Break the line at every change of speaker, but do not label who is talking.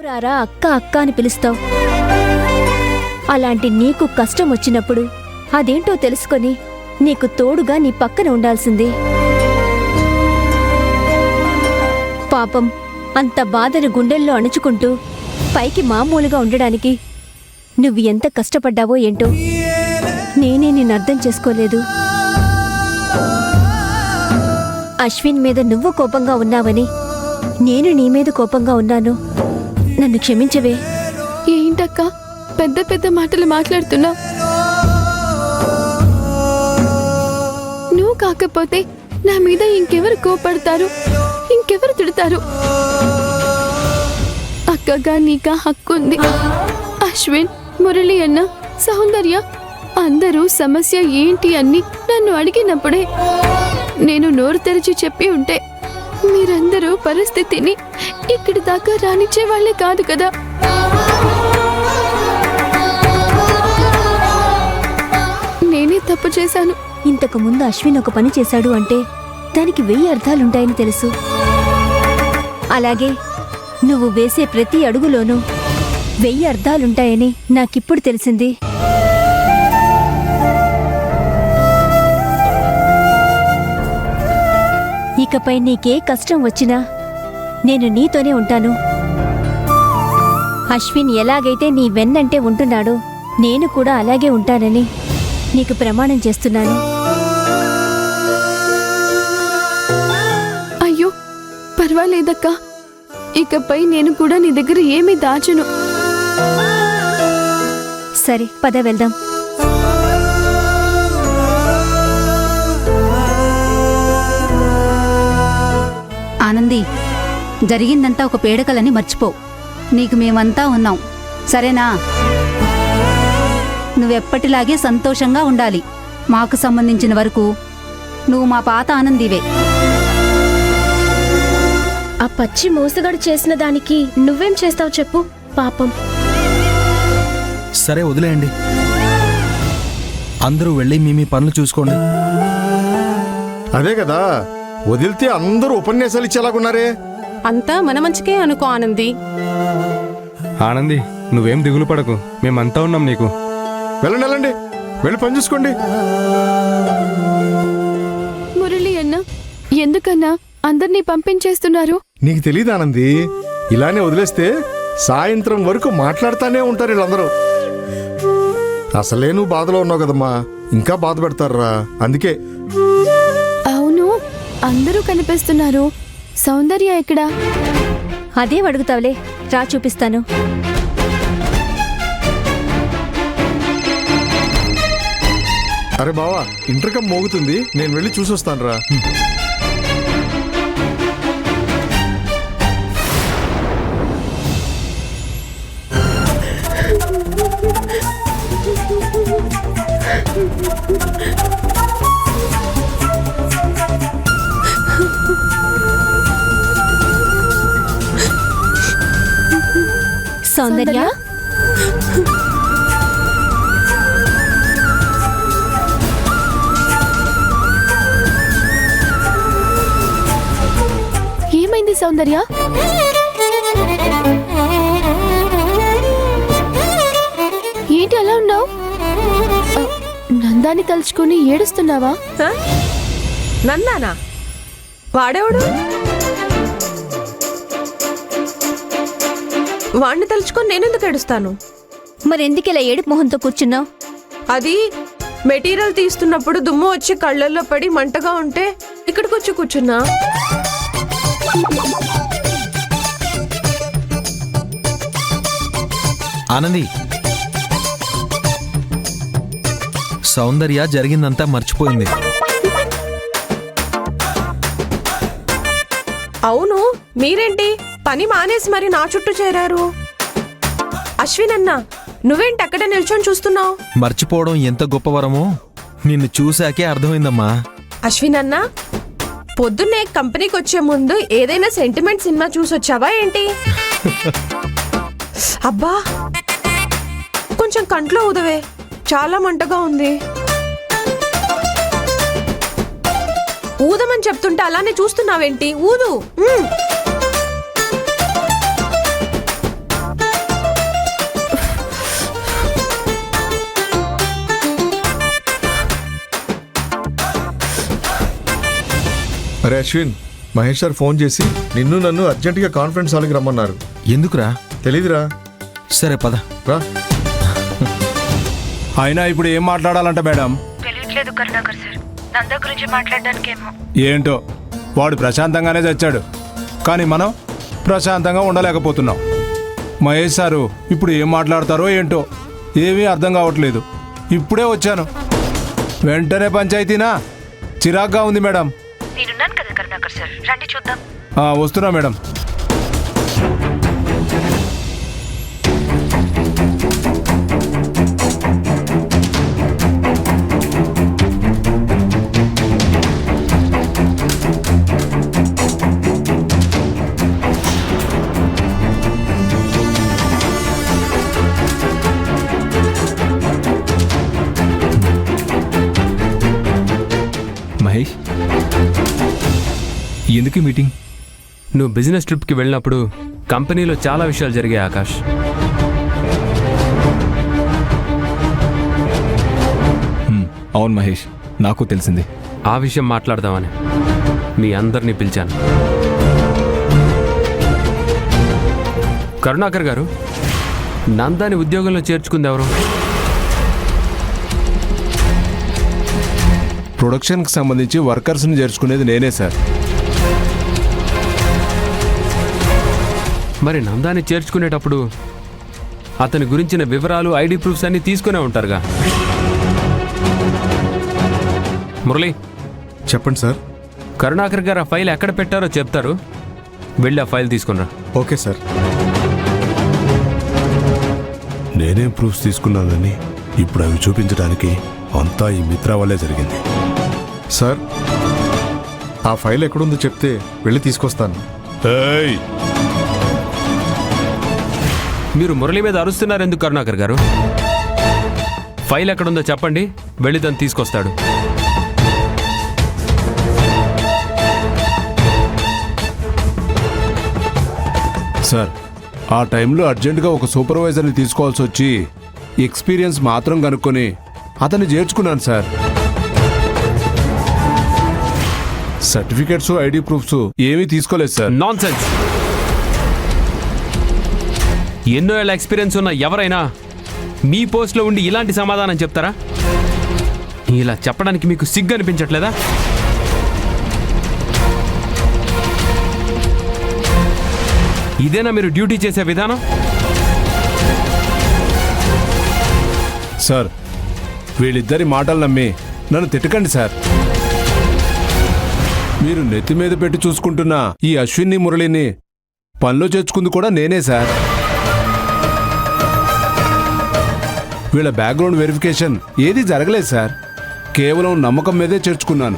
ఎప్పుడారా అక్క అక్క అని పిలుస్తావు? అలాంటి నీకు కష్టం వచ్చినప్పుడు అదేంటో తెలుసుకొని నీకు తోడుగా నీ పక్కన ఉండాల్సింది. పాపం అంత బాధను గుండెల్లో అణుచుకుంటూ పైకి మామూలుగా ఉండడానికి నువ్వు ఎంత కష్టపడ్డావో ఏంటో నేనే నిన్ను అర్థం చేసుకోలేదు. అశ్విన్ మీద నువ్వు కోపంగా ఉన్నావని నేను నీ మీద కోపంగా ఉన్నాను. నన్ను క్షమించవే.
ఏంటక్క పెద్ద పెద్ద మాటలు మాట్లాడుతున్నావు? నువ్వు కాకపోతే నా మీద ఇంకెవరు కోపడతారు, ఇంకెవరు తిడతారు? అక్కగా నీకా హక్కు ఉంది. అశ్విన్, మురళి అన్న, సౌందర్య అందరూ సమస్య ఏంటి అని నన్ను అడిగినప్పుడే నేను నోరు తెరిచి చెప్పి ఉంటే మీరందరూ పరిస్థితిని ఇక్కడి దాకా రానిచ్చే వాళ్ళే కాదు కదా. నేనే తప్పు చేశాను.
ఇంతకు ముందు అశ్విన్ ఒక పని చేశాడు అంటే దానికి 1000 అర్థాలుంటాయని తెలుసు. అలాగే నువ్వు వేసే ప్రతి అడుగులోనూ 1000 అర్థాలుంటాయని నాకిప్పుడు తెలిసింది. ఇకపై నీకే కష్టం వచ్చినా నేను నీతోనే ఉంటాను. అశ్విన్ ఎలాగైతే నీ వెన్నంటే ఉంటున్నాడో నేను కూడా అలాగే ఉంటానని నీకు ప్రమాణం చేస్తున్నాను.
అయ్యో పర్వాలేదక్కా, ఇకపై నేను కూడా నీ దగ్గర ఏమీ దాచను.
సరే పద వెళ్దాం.
ఆనంది, జరిగిందంతా ఒక పేడకలని మర్చిపో. నీకు మేమంతా ఉన్నాం, సరేనా? నువ్వెప్పటిలాగే సంతోషంగా ఉండాలి. మాకు సంబంధించిన వరకు నువ్వు మా పాత ఆనందివే.
ఆ పచ్చి మోసగాడు చేసిన దానికి నువ్వేం చేస్తావు చెప్పు? పాపం.
సరే వదిలేయండి, అందరూ వెళ్ళి మీ పనులు చూసుకోండి.
అదే కదా, వదిలితే అందరూ ఉపన్యాసాలు ఇచ్చేలాగున్నారే.
అంతా మన మంచికే అనుకో ఆనంది.
ఆనంది, నువ్వేం దిగులు పడకు, మేమంతా ఉన్నాం నీకు.
వెళ్ళండి వెళ్ళండి, వెళ్ళి పని చూసుకోండి.
మురళి అన్న, ఎందుకన్నా అందర్నీ పంపించేస్తున్నారు?
నీకు తెలీదు ఆనంది, ఇలానే వదిలేస్తే సాయంత్రం వరకు మాట్లాడుతానే ఉంటారు వీళ్ళందరూ. అసలే నువ్వు బాధలో ఉన్నావు కదమ్మా, ఇంకా బాధ పెడతారా, అందుకే.
అవును, అందరూ కనిపిస్తున్నారు. సౌందర్య ఎక్కడా?
అదే అడుగుతావులే, రా చూపిస్తాను.
అరే బావా, ఇంటర్కమ్ మోగుతుంది, నేను వెళ్ళి చూసొస్తాను రా.
సౌందర్య,
ఏమైంది సౌందర్య? ఏంటి అలా ఉన్నావు? నందాన్ని తలుచుకుని ఏడుస్తున్నావా?
నందానా? వాడేవాడు? వాణ్ణి తలుచుకొని నేనెందుకు ఏడుస్తాను?
మరెందుకిలా ఏడుపు మొహంతో కూర్చున్నావు?
అది మెటీరియల్ తీస్తున్నప్పుడు దుమ్ము వచ్చి కళ్ళల్లో పడి మంటగా ఉంటే ఇక్కడికి వచ్చి కూర్చున్నా.
ఆనంది, సౌందర్య జరిగిందంతా మర్చిపోయింది.
అవును, మీరేంటి పని మానేసి మరి నా చుట్టూ చేరారు? అశ్విన్ అన్నా, నువ్వేంటి అక్కడ నిల్చొని చూస్తున్నావు?
మర్చిపోవడం ఎంత గొప్పవరమో నిన్ను చూశాకే అర్థమైందమ్మా.
అశ్విన్ అన్నా, పొద్దున్నే కంపెనీకి వచ్చే ముందు ఏదైనా సెంటిమెంట్ సినిమా చూసొచ్చావా ఏంటి? అబ్బా, కొంచెం కంట్లో ఊదవే, చాలా మంటగా ఉంది. ఊదమని చెప్తుంటే అలానే చూస్తున్నావేంటి? ఊదు.
అరే అశ్విన్, మహేష్ సార్ ఫోన్ చేసి నిన్ను నన్ను అర్జెంటుగా కాన్ఫరెన్స్ హాల్కి రమ్మన్నారు.
ఎందుకురా?
తెలీదురా?
సరే పద.
రా.
అయినా ఇప్పుడు ఏం మాట్లాడాలంట మేడం?
తెలియట్లేదు కరుణాకర్ సార్, నందా గురించి మాట్లాడడానికేమో.
ఏంటో వాడు ప్రశాంతంగానే చచ్చాడు, కానీ మనం ప్రశాంతంగా ఉండలేకపోతున్నాం. మహేష్ సారు ఇప్పుడు ఏం మాట్లాడతారో ఏంటో ఏమీ అర్థం కావట్లేదు. ఇప్పుడే వచ్చాను, వెంటనే పంచాయతీనా? చిరాగ్గా ఉంది మేడం.
నేనున్నాను కదా కరుణాకర్ సార్, రండి చూద్దాం.
వస్తున్నా మేడం.
మహేష్, ఎందుకు ఈ మీటింగ్?
నువ్వు బిజినెస్ ట్రిప్కి వెళ్ళినప్పుడు కంపెనీలో చాలా విషయాలు జరిగాయి ఆకాష్.
అవును మహేష్, నాకు తెలిసింది.
ఆ విషయం మాట్లాడదామని మీ అందరినీ పిలిచాను. కరుణాకర్ గారు, నందాని ఉద్యోగంలో చేర్చుకుంది ఎవరు?
ప్రొడక్షన్కి సంబంధించి వర్కర్స్ని చేర్చుకునేది నేనే సార్.
మరి నందాని చేర్చుకునేటప్పుడు అతని గురించిన వివరాలు, ఐడి ప్రూఫ్స్ అన్నీ తీసుకునే ఉంటారుగా. మురళి,
చెప్పండి సార్.
కరుణాకర్ గారు ఆ ఫైల్ ఎక్కడ పెట్టారో చెప్తారు, వెళ్ళి ఆ ఫైల్ తీసుకునిరా.
Okay sir.
నేనేం ప్రూఫ్స్ తీసుకున్నానని ఇప్పుడు అవి చూపించడానికి అంతా ఈ మిత్రా వల్లే జరిగింది.
సార్, ఆ ఫైల్ ఎక్కడుందో చెప్తే వెళ్ళి తీసుకొస్తాను.
మీరు మురళి మీద అరుస్తున్నారు ఎందుకు కరుణాకర్ గారు? ఫైల్ ఎక్కడుందో చెప్పండి, వెళ్ళి దాన్ని తీసుకొస్తాడు.
సార్, ఆ టైంలో అర్జెంటుగా ఒక సూపర్వైజర్ని తీసుకోవాల్సి వచ్చి ఎక్స్పీరియన్స్ మాత్రం కనుక్కొని అతన్ని చేర్చుకున్నాను సార్. సర్టిఫికేట్స్, ఐడి ప్రూఫ్స్ ఏమీ తీసుకోలేదు సార్.
నాన్సెన్స్! ఎన్నో ఏళ్ళ ఎక్స్పీరియన్స్ ఉన్న ఎవరైనా మీ పోస్ట్లో ఉండి ఇలాంటి సమాధానం చెప్తారా? ఇలా చెప్పడానికి మీకు సిగ్గు అనిపించట్లేదా? ఇదేనా మీరు డ్యూటీ చేసే విధానం?
సార్, వీళ్ళిద్దరి మాటలు నమ్మి నన్ను తిట్టకండి సార్. మీరు నెత్తి మీద పెట్టి చూసుకుంటున్న ఈ అశ్విన్ని, మురళిని పనిలో చేర్చుకుంది కూడా నేనే సార్. వీళ్ళ బ్యాక్గ్రౌండ్ వెరిఫికేషన్ ఏది జరగలేదు సార్. కేవలం నమ్మకం మీదే చేర్చుకున్నాను.